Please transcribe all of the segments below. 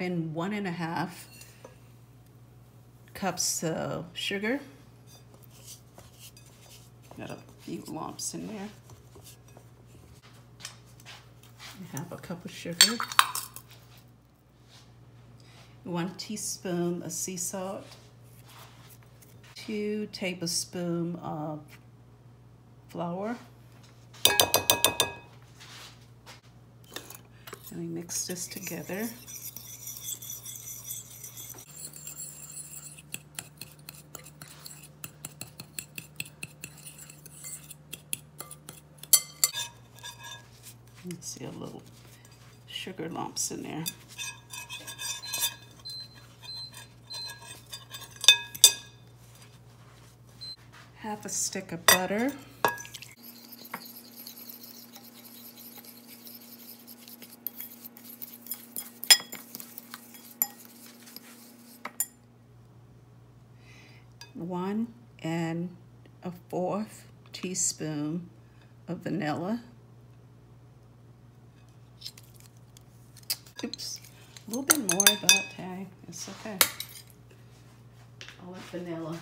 add in 1.5 cups of sugar. Got a few lumps in there. 1/2 cup of sugar. 1 teaspoon of sea salt. 2 tablespoons of flour. And we mix this together. You can see a little sugar lumps in there. Half a stick of butter. One and 1/4 teaspoon of vanilla. Oops, a little bit more, but hey, it's okay. All that vanilla.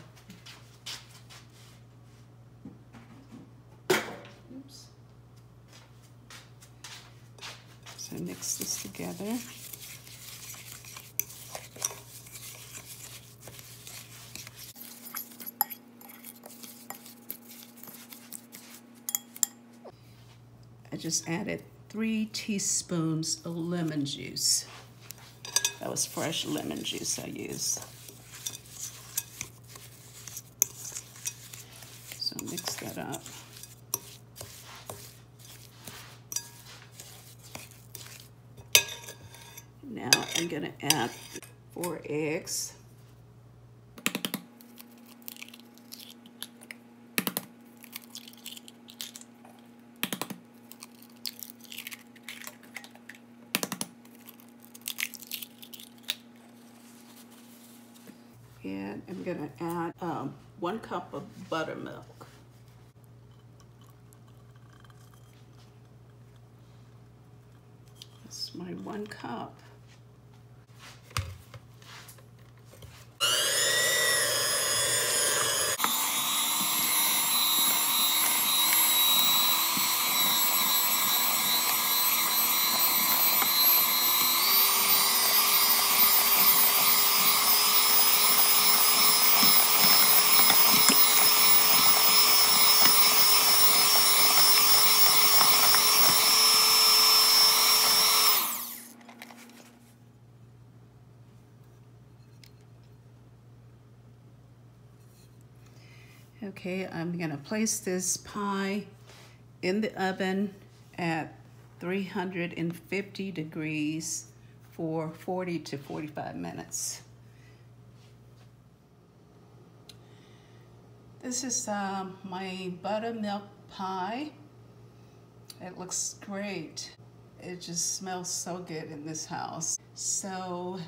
Oops. So mix this together. I just added 3 teaspoons of lemon juice. That was fresh lemon juice I used. So mix that up. Now I'm gonna add 4 eggs. And I'm gonna add 1 cup of buttermilk. That's my 1 cup. Okay, I'm gonna place this pie in the oven at 350 degrees for 40 to 45 minutes. This is my buttermilk pie. It looks great. It just smells so good in this house. So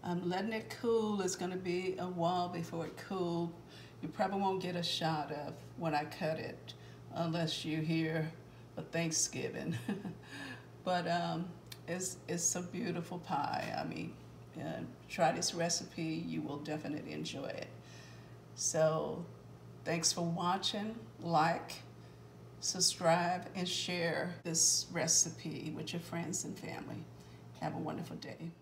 I'm letting it cool. It's gonna be a while before it cools. You probably won't get a shot of when I cut it unless you're here for Thanksgiving. But it's a beautiful pie. I mean, try this recipe. You will definitely enjoy it. So thanks for watching. Like, subscribe, and share this recipe with your friends and family. Have a wonderful day.